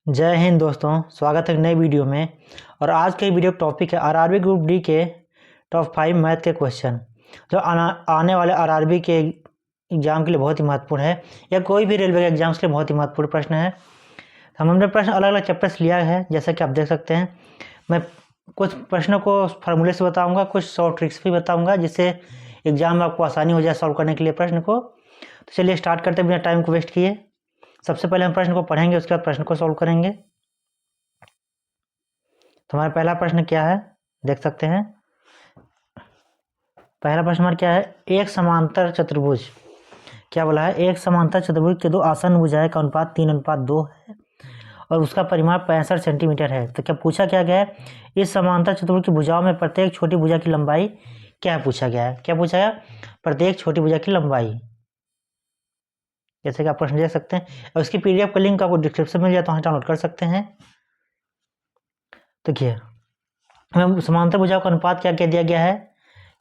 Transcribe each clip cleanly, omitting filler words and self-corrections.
जय हिंद दोस्तों, स्वागत है एक नई वीडियो में। और आज के वीडियो टॉपिक है आरआरबी ग्रुप डी के टॉप 5 मैथ के क्वेश्चन जो आने वाले आरआरबी के एग्जाम के लिए बहुत ही महत्वपूर्ण है, या कोई भी रेलवे के एग्जाम्स के लिए बहुत ही महत्वपूर्ण प्रश्न है। हमने प्रश्न अलग अलग चैप्टर्स लिया है, जैसा कि आप देख सकते हैं। मैं कुछ प्रश्नों को फार्मूले से बताऊंगा, कुछ शॉर्ट ट्रिक्स भी बताऊंगा, जिससे एग्जाम में आपको आसानी हो जाए सॉल्व करने के लिए प्रश्न को। तो चलिए स्टार्ट करते हैं बिना टाइम को वेस्ट किए। सबसे पहले हम प्रश्न को पढ़ेंगे, उसके बाद प्रश्न को सॉल्व करेंगे। तो हमारा पहला प्रश्न क्या है, देख सकते हैं। पहला प्रश्न हमारा क्या है, एक समांतर चतुर्भुज। क्या बोला है, एक समांतर चतुर्भुज के दो आसन भुजाएं का अनुपात 3:2 है और उसका परिमाप 65 सेंटीमीटर है। तो क्या पूछा क्या गया है, इस समांतर चतुर्भुज की भुजाओं में प्रत्येक छोटी भुजा की लंबाई क्या पूछा गया है। क्या पूछा गया, प्रत्येक छोटी भुजा की लंबाई। जैसे कि आप प्रश्न देख सकते हैं और उसकी पीडीएफ का लिंक आपको डिस्क्रिप्शन में मिल जाए तो वहाँ डाउनलोड कर सकते हैं। तो क्या हमें समांतर भुजाओं का अनुपात क्या क्या दिया गया है,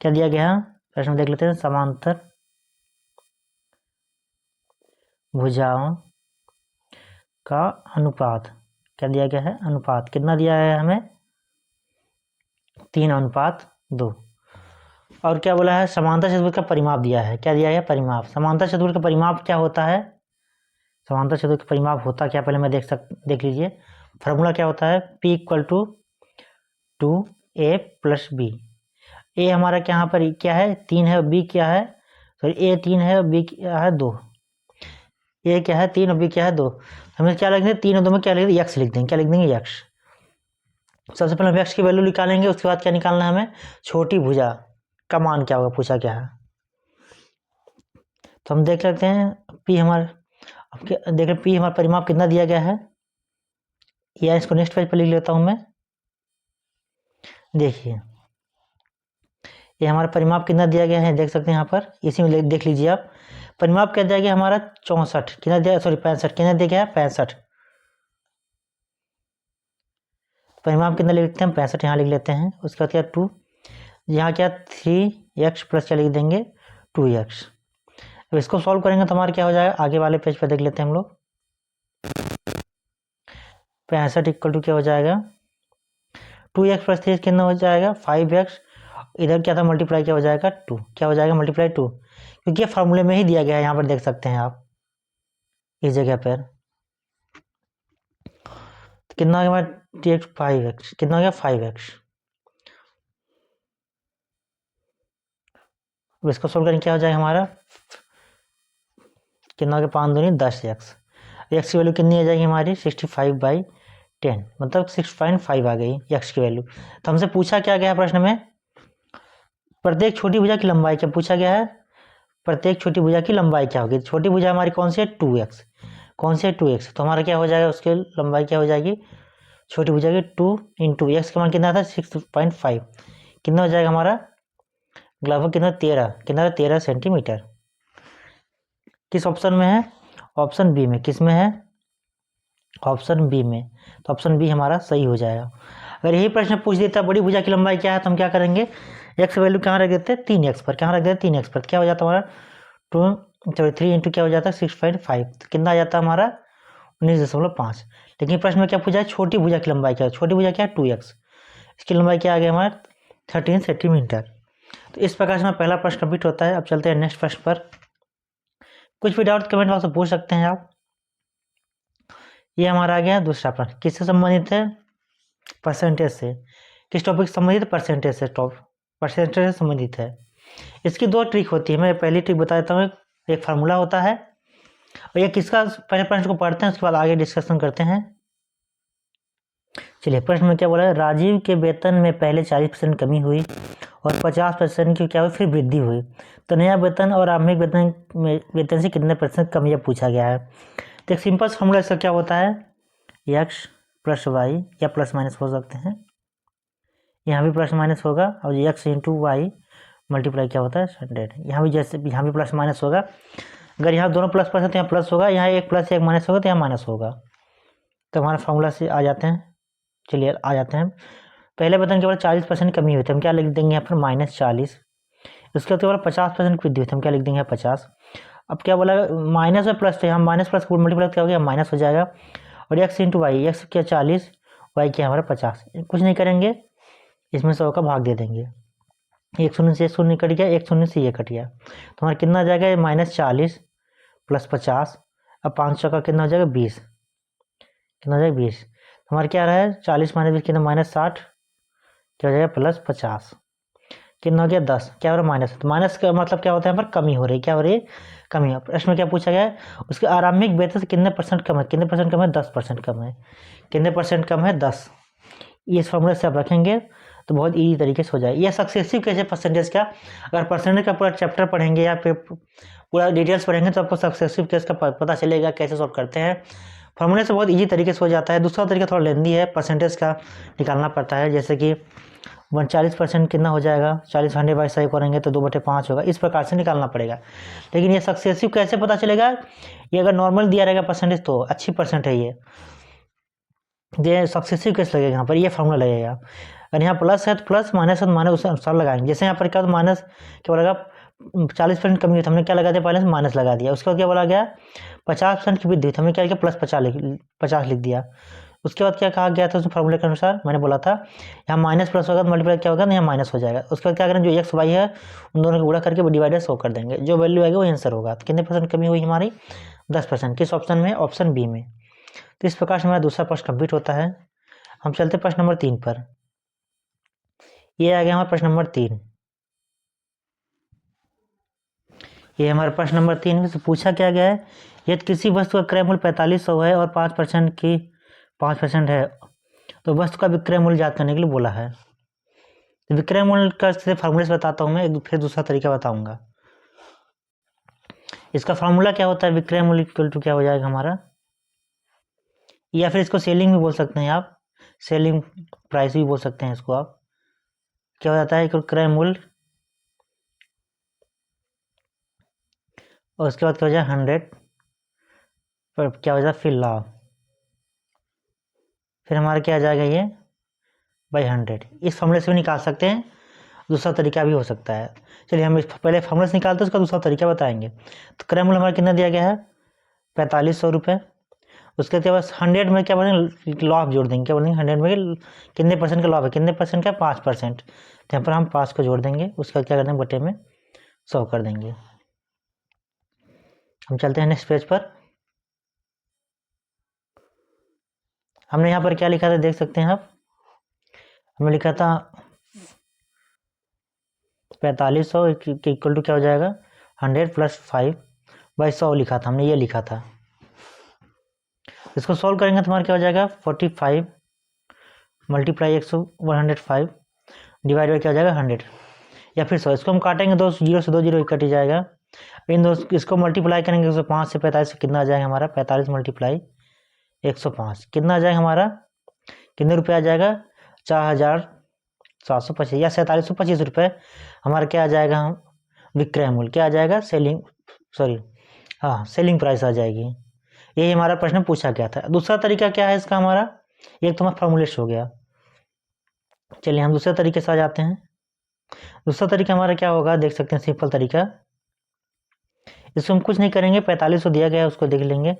क्या दिया गया है प्रश्न में देख लेते हैं। समांतर भुजाओं का अनुपात क्या दिया गया है, अनुपात कितना दिया है हमें, 3:2। और क्या बोला है, समांतर चतुर्भुज का परिमाप दिया है। क्या दिया है, परिमाप। समांतर चतुर्भुज का परिमाप क्या होता है, समांतर चतुर्भुज का परिमाप होता क्या, पहले मैं देख लीजिए। फार्मूला क्या होता है, P = 2a + b। ए हमारा यहाँ पर क्या है, 3 है, बी क्या है, सॉरी ए 3 है और बी क्या है 2। ए क्या है 3 और बी क्या है 2। हमें क्या लिखेंगे, 3 और 2 में क्या लिख देंगे, x लिख देंगे। क्या लिख देंगे, x। सबसे पहले हम x की वैल्यू निकालेंगे, उसके बाद क्या निकालना है हमें, छोटी भुजा का मान क्या होगा, पूछा क्या है। तो हम देख लेते हैं p हमारा, देखें p हमारा परिमाप कितना दिया गया है, या इसको नेक्स्ट पेज पर लिख लेता हूं मैं। देखिए ये हमारा परिमाप कितना दिया गया है, देख सकते हैं यहाँ पर, इसी में देख लीजिए आप। परिमाप क्या दिया गया हमारा, 64 कितना दिया, सॉरी 65 कितना दिया गया है, 65। परिमाप कितना लिखते हैं, 65 यहाँ लिख लेते हैं। उसके बाद क्या 2, यहाँ क्या 3x प्लस क्या लिख देंगे, 2x। अब इसको सॉल्व करेंगे तो हमारा क्या हो जाएगा, आगे वाले पेज पर देख लेते हैं हम लोग। 65 = क्या हो जाएगा, 2x + 3 कितना हो जाएगा, 5x। इधर क्या था, मल्टीप्लाई क्या हो जाएगा, 2। क्या हो जाएगा, मल्टीप्लाई 2, क्योंकि ये फार्मूले में ही दिया गया है, यहाँ पर देख सकते हैं आप इस जगह पर। तो कितना हो गया, 5x कितना हो गया, 5x। इसको सोल्व करेंगे क्या हो जाएगा हमारा, कितना हो गया, 5 दूनी 10x। x की वैल्यू कितनी आ जाएगी हमारी, 65/10, मतलब 6.5 आ गई x की वैल्यू। तो हमसे पूछा क्या गया है प्रश्न में, प्रत्येक छोटी भुजा की लंबाई क्या पूछा गया है, प्रत्येक छोटी भुजा की लंबाई क्या होगी। छोटी भुजा हमारी कौन सी है, 2x। कौन सी है, 2x। तो हमारा क्या हो जाएगा, उसकी लंबाई क्या हो जाएगी, छोटी भुजा की 2 × x का मान कितना था, 6.5। कितना हो जाएगा हमारा, लगभग कितना, 13 सेंटीमीटर। किस ऑप्शन में है, ऑप्शन बी में। किस में है, ऑप्शन बी में। तो ऑप्शन बी हमारा सही हो जाएगा। अगर यही प्रश्न पूछ देता बड़ी भुजा की लंबाई क्या है, तो हम क्या करेंगे, x वैल्यू कहाँ रख देते हैं, 3x पर। कहाँ रख देते हैं, 3x पर। क्या हो जाता हमारा 3 × क्या हो जाता है, 6.5। तो कितना आ जाता है हमारा, 19.5। लेकिन प्रश्न में क्या पूछा है, छोटी भुजा की लंबाई क्या है। छोटी भुजा क्या है, 2x। इसकी लंबाई क्या आ गया हमारा, 13 सेंटीमीटर। तो इस प्रकार से हमारा पहला प्रश्न कंप्लीट होता है। अब चलते हैं नेक्स्ट प्रश्न पर। कुछ भी डाउट कमेंट बॉक्स में पूछ सकते हैं आप। ये हमारा आ गया दूसरा प्रश्न, किससे संबंधित है, परसेंटेज से। किस टॉपिक से संबंधित, परसेंटेज से, परसेंटेज से संबंधित है। इसकी 2 ट्रिक होती है, मैं पहली ट्रिक बता देता हूँ। एक फार्मूला होता है और ये किसका, पहले प्रश्न को पढ़ते हैं उसके बाद आगे डिस्कशन करते हैं। चलिए प्रश्न में क्या बोला है, राजीव के वेतन में पहले 40% कमी हुई और 50% की क्या हुई, फिर वृद्धि हुई। तो नया वेतन और आरंभिक वेतन से कितने % कम, यह पूछा गया है। तो एक सिंपल फार्मूला इसका क्या होता है, x + y, या प्लस माइनस हो सकते हैं, यहाँ भी प्लस माइनस होगा। और x × y मल्टीप्लाई क्या होता है, 100। यहाँ भी जैसे यहाँ भी प्लस माइनस होगा। अगर यहाँ दोनों प्लस प्लस है तो यहाँ प्लस होगा, यहाँ एक प्लस एक माइनस होगा तो यहाँ माइनस होगा। तो हमारा फार्मूला से आ जाते हैं। चलिए आ जाते हैं। पहले वेतन केवल 40% कमी हुई थी, हम क्या लिख देंगे यहाँ पर, -40। उसके बाद केवल 50% वृद्धि हुई थी, हम क्या लिख देंगे, 50। अब क्या बोला, माइनस और प्लस थे, हम माइनस प्लस को मल्टीप्लाई क्या हो गया, माइनस हो जाएगा। और एक्स इंटू वाई, एक्स क्या 40, वाई क्या हमारा 50। कुछ नहीं करेंगे, इसमें 100 का भाग दे देंगे। एक शून्य से एक शून्य कट गया, एक शून्य से ये कट गया, तो हमारा कितना आ जाएगा, -40 + 50। अब 500 का कितना हो जाएगा, 20। कितना हो जाएगा, 20। हमारा क्या आ रहा है, 40 - 20 कितना, -60, क्या हो जाएगा, +50 कितना हो गया, 10। क्या हो रहा है, माइनस। तो माइनस का मतलब क्या होता है, यहाँ पर कमी हो रही है। क्या हो रही है, कमी। प्रश्न में क्या पूछा गया है, उसके आरंभिक वेतन से कितने % कम है। कितने % कम है, 10% कम है। कितने % कम है, 10। इस फॉर्मूले से आप रखेंगे तो बहुत ईजी तरीके से हो जाए। यह सक्सेसिव कैसे परसेंटेज का, अगर परसेंटेज का पूरा चैप्टर पढ़ेंगे या फिर पूरा डिटेल्स पढ़ेंगे तो आपको सक्सेसिव केस का पता चलेगा कैसे सॉल्व करते हैं। फॉर्मूले से बहुत ईजी तरीके से हो जाता है। दूसरा तरीका थोड़ा लेंदी है, परसेंटेज का निकालना पड़ता है। जैसे कि 40% कितना हो जाएगा, 40 100/100 करेंगे तो 2/5 होगा। इस प्रकार से निकालना पड़ेगा। लेकिन ये सक्सेसिव कैसे पता चलेगा, ये अगर नॉर्मल दिया रहेगा परसेंटेज तो अच्छी % है ये सक्सेसिव केस लगेगा। यहाँ पर ये फॉर्मूला लगेगा। अगर यहाँ प्लस है तो प्लस, माइनस है तो माइनस, उस अनुसार लगाएंगे। जैसे यहाँ पर क्या, माइनस क्या बोला, 40% कमी हुई तो हमने क्या लगा दिया, पहले से माइनस लगा दिया। उसके बाद क्या बोला गया, 50% की वृद्धि हुई तो हमने क्या किया, +50 लिख दिया। उसके बाद क्या कहा गया था, उस फॉर्मूले के अनुसार मैंने बोला था, यहाँ माइनस प्लस होगा तो मल्टीप्लाई क्या होगा, यहाँ माइनस हो जाएगा। उसके बाद क्या करें, जो एक्स वाई है उन दोनों को गुणा करके डिवाइडर 100 कर देंगे। जो वैल्यू आएगी वो आंसर होगा। तो कितने % कमी हुई हमारी, 10%। किस ऑप्शन में, ऑप्शन बी में। तो इस प्रकार से हमारा दूसरा प्रश्न कंप्लीट होता है। हम चलते प्रश्न नंबर 3 पर। ये आ गया हमारा प्रश्न नंबर 3। ये हमारा प्रश्न नंबर 3 में से पूछा क्या गया है, यदि किसी वस्तु का क्रय मूल्य 4500 है और 5% है तो वस्तु का विक्रय मूल्य ज्ञात करने के लिए बोला है। तो विक्रय मूल्य का सिर्फ फार्मूले से बताता हूँ मैं, फिर दूसरा तरीका बताऊंगा। इसका फार्मूला क्या होता है, विक्रय मूल्य इक्वल टू क्या हो जाएगा हमारा, या फिर इसको सेलिंग भी बोल सकते हैं आप, सेलिंग प्राइस भी बोल सकते हैं इसको आप। क्या हो जाता है, क्रय मूल्य और उसके बाद क्या हो जाए 100 पर क्या हो जाए फिर लाभ, फिर हमारा क्या आ जाएगा ये /100। इस फॉर्मूले से भी निकाल सकते हैं, दूसरा तरीका भी हो सकता है। चलिए हम इस पहले फॉर्मूले से निकालते हैं, उसका दूसरा तरीका बताएंगे। तो क्रय मूल्य हमारा कितना दिया गया है, 4500 रुपये। उसके बाद 100 में क्या बोलेंगे, लाभ जोड़ देंगे। क्या बोलेंगे, 100 में कितने % का लाभ है, कितने % का, 5%। तो यहाँ पर हम 5 को जोड़ देंगे। उसके बाद क्या कर देंगे, बटे में 100 कर देंगे। हम चलते हैं नेक्स्ट पेज पर। हमने यहाँ पर क्या लिखा था, देख सकते हैं आप। हमने लिखा था 4500 इक्वल टू क्या हो जाएगा, 100 + 5/100 लिखा था हमने, ये लिखा था। इसको सॉल्व करेंगे तो हमारा क्या हो जाएगा, 45 × 105 डिवाइड बाई क्या हो जाएगा, 100 या फिर 100। इसको हम काटेंगे, 2 0 से 2 0 कट जाएगा। इन दो इसको मल्टीप्लाई करेंगे 105 से 45 कितना आ जाएगा हमारा, 45 × 105 कितना आ जाएगा हमारा, कितने रुपये आ जाएगा, 4725 या 4725 रुपये हमारा क्या आ जाएगा, हम विक्रय मूल्य क्या आ जाएगा, सेलिंग प्राइस आ जाएगी। यही हमारा प्रश्न पूछा गया था। दूसरा तरीका क्या है इसका हमारा, एक तो हमारा फॉर्मूलेट हो गया। चलिए हम दूसरे तरीके से आ जाते हैं। दूसरा तरीका हमारा क्या होगा, देख सकते हैं, सिंपल तरीका। इसको हम कुछ नहीं करेंगे, 4500 दिया गया है उसको देख लेंगे,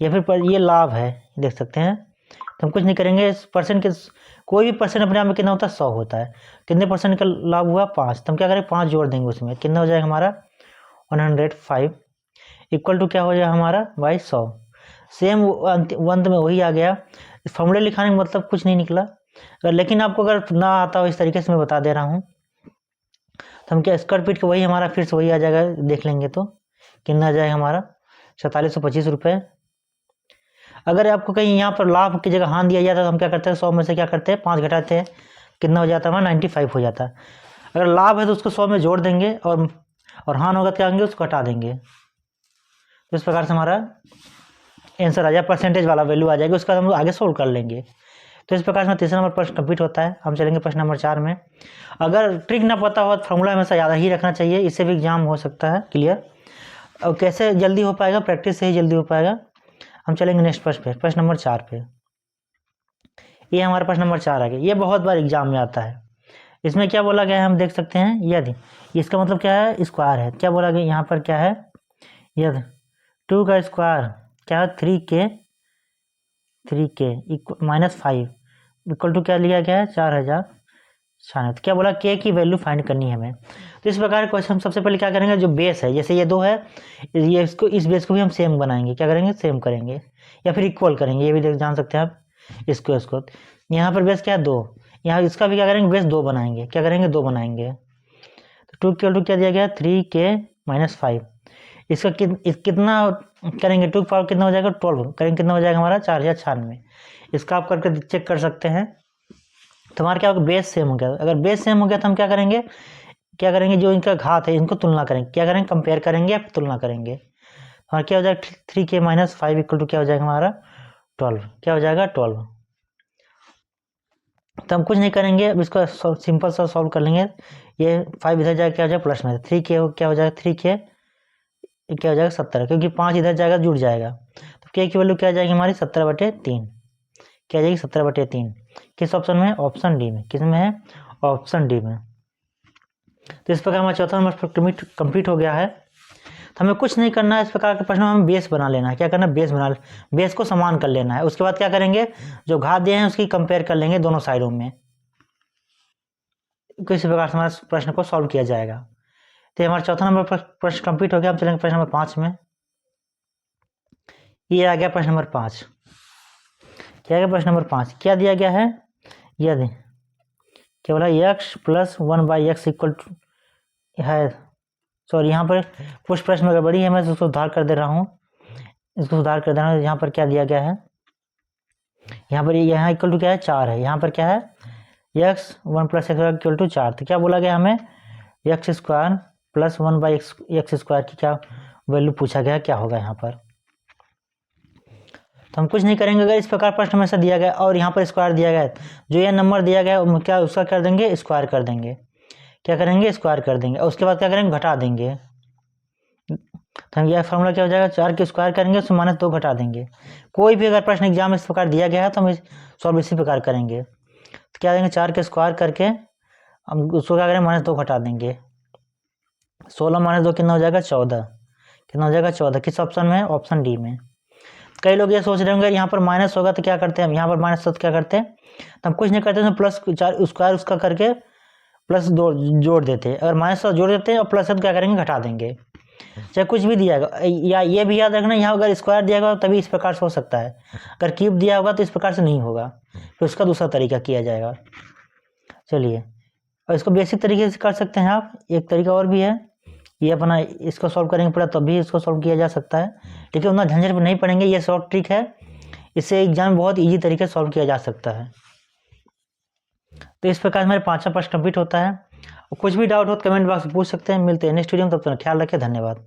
या फिर ये लाभ है देख सकते हैं, तो हम कुछ नहीं करेंगे। इस % के कोई भी % अपने आप में कितना होता है, 100 होता है। कितने % का लाभ हुआ, 5। तो हम क्या करें, 5 जोड़ देंगे उसमें, कितना हो जाएगा हमारा 105 इक्वल टू क्या हो जाएगा हमारा /100। सेम अंत में वही आ गया। इस फॉर्मूले लिखाने का मतलब कुछ नहीं निकला। लेकिन आपको अगर ना आता हो, इस तरीके से मैं बता दे रहा हूँ, तो हम क्या स्क्वायर फीट के वही हमारा फिर से वही आ जाएगा, देख लेंगे तो कितना आ जाएगा हमारा 4725 रुपये। अगर आपको कहीं यहाँ पर लाभ की जगह हान दिया जाता है तो हम क्या करते हैं, 100 में से क्या करते हैं, 5 घटाते हैं, कितना हो जाता है हमारा 95 हो जाता है। अगर लाभ है तो उसको 100 में जोड़ देंगे, और हान होगा तो क्या होंगे, उसको हटा देंगे। तो इस प्रकार से हमारा आंसर आ जाए, परसेंटेज वाला वैल्यू आ जाएगी। उसका हम आगे सोल्व कर लेंगे। तो इस प्रकार से तीसरा नंबर प्रश्न कंप्लीट होता है। हम चलेंगे प्रश्न नंबर 4 में। अगर ट्रिक ना पता हो तो फॉर्मूला हमेशा याद ही रखना चाहिए, इससे भी एग्जाम हो सकता है क्लियर। और कैसे जल्दी हो पाएगा, प्रैक्टिस से ही जल्दी हो पाएगा। हम चलेंगे नेक्स्ट प्रश्न पे, प्रश्न नंबर 4 पे। ये हमारा प्रश्न नंबर 4 आ गया। ये बहुत बार एग्जाम में आता है। इसमें क्या बोला गया है, हम देख सकते हैं, यदि इसका मतलब क्या है, स्क्वायर है। क्या बोला गया यहाँ पर, क्या है, यदि 2 का स्क्वायर क्या है, 3 के 3k -5 इक्वल टू क्या लिया गया है 4096। तो क्या बोला k की वैल्यू फाइंड करनी है हमें। तो इस प्रकार क्वेश्चन हम सबसे पहले क्या करेंगे, जो बेस है जैसे ये 2 है, ये इसको इस बेस को भी हम सेम बनाएंगे, क्या करेंगे सेम करेंगे या फिर इक्वल करेंगे, ये भी जान सकते हैं आप इसको। यहाँ पर बेस क्या है 2, यहाँ इसका भी क्या करेंगे बेस 2 बनाएंगे, क्या करेंगे 2 बनाएंगे। तो 2 इक्वल टू क्या दिया गया 3k -5। इसका कितना करेंगे 2 पावर कितना हो जाएगा 12 करेंगे, कितना हो जाएगा हमारा 4096। इसका आप करके चेक कर सकते हैं। तो हमारा क्या होगा बेस सेम हो गया। अगर बेस सेम हो गया तो हम क्या करेंगे जो इनका घात है इनको तुलना करेंगे, क्या करेंगे कंपेयर करेंगे या तुलना करेंगे। हमारा क्या हो जाएगा 3k -5 इक्वल टू क्या हो जाएगा हमारा 12, क्या हो जाएगा 12। तो हम कुछ नहीं करेंगे, अब इसको सिंपल सा सॉल्व कर लेंगे। ये 5 इधर जाएगा क्या हो जाएगा प्लस में 3k क्या हो जाएगा 3k क्या हो जाएगा 70, क्योंकि 5 इधर जाएगा जुड़ जाएगा। तो k की वैल्यू क्या आ जाएगी हमारी 70/3, क्या आ जाएगी 70/3। किस ऑप्शन में, ऑप्शन डी में। किस में है, ऑप्शन डी में। तो इस प्रकार हमारा चौथा नंबर कंप्लीट हो गया है। तो हमें कुछ नहीं करना है, इस प्रकार के प्रश्न में हमें बेस बना लेना है। क्या करना है बेस को समान कर लेना है। उसके बाद क्या करेंगे जो घात दिए हैं उसकी कंपेयर कर लेंगे दोनों साइडों में। किसी प्रकार से हमारे प्रश्न को सॉल्व किया जाएगा। तो हमारा चौथा नंबर प्रश्न कंप्लीट हो गया। हम चलेंगे प्रश्न नंबर 5 में। ये आ गया प्रश्न नंबर 5। क्या है प्रश्न नंबर 5, क्या दिया गया है, यदि क्या बोला x + 1/x इक्वल टू है, सॉरी यहाँ पर कुछ प्रश्न में गड़बड़ी है, मैं इसको सुधार कर दे रहा हूँ, यहाँ पर क्या दिया गया है, यहाँ इक्वल टू क्या है 4 है, यहाँ पर क्या है x 1 + x इक्वल टू 4। तो क्या बोला गया हमें x² + 1/x² की क्या वैल्यू पूछा गया, क्या होगा यहाँ पर। तो हम कुछ नहीं करेंगे, अगर इस प्रकार प्रश्न में से दिया गया और यहाँ पर स्क्वायर दिया गया है, जो ये नंबर दिया गया है क्या उसका कर देंगे स्क्वायर कर देंगे, क्या करेंगे स्क्वायर कर देंगे, और उसके बाद क्या करेंगे घटा देंगे। तो हम यह फॉर्मूला क्या हो जाएगा 4 के स्क्वायर करेंगे उसमें -2 घटा देंगे। कोई भी अगर प्रश्न एग्जाम में इस प्रकार दिया गया है तो हम सॉल्व इसी प्रकार करेंगे। तो क्या देंगे 4 के स्क्वायर करके हम उसको क्या करेंगे -2 घटा देंगे। 16 - 2 कितना हो जाएगा 14, कितना हो जाएगा 14। किस ऑप्शन में, ऑप्शन डी में। कई लोग ये सोच रहे होंगे यहाँ पर माइनस होगा तो क्या करते हैं हम, यहाँ पर माइनस तो क्या करते हैं तो हम कुछ नहीं करते हैं, प्लस 4 स्क्वायर उसका करके प्लस 2 जोड़ देते हैं। अगर माइनस जोड़ देते हैं और प्लस क्या करेंगे घटा देंगे, चाहे कुछ भी दिया होगा। या ये भी याद रखना यहाँ अगर स्क्वायर दिया होगा तभी इस प्रकार से हो सकता है, अगर क्यूब दिया होगा तो इस प्रकार से नहीं होगा, फिर उसका दूसरा तरीका किया जाएगा। चलिए और इसको बेसिक तरीके से कर सकते हैं आप। एक तरीका और भी है, ये अपना इसको सॉल्व करेंगे पूरा तब भी इसको सॉल्व किया जा सकता है, लेकिन उतना झंझट नहीं पड़ेंगे। ये शॉर्ट ट्रिक है, इससे एग्जाम में बहुत इजी तरीके से सॉल्व किया जा सकता है। तो इस प्रकार हमारे 5वां प्रश्न कंप्लीट होता है। कुछ भी डाउट हो तो कमेंट बॉक्स में पूछ सकते हैं। मिलते हैं नेक्स्ट वीडियो में, तब तक ख्याल रखें, धन्यवाद।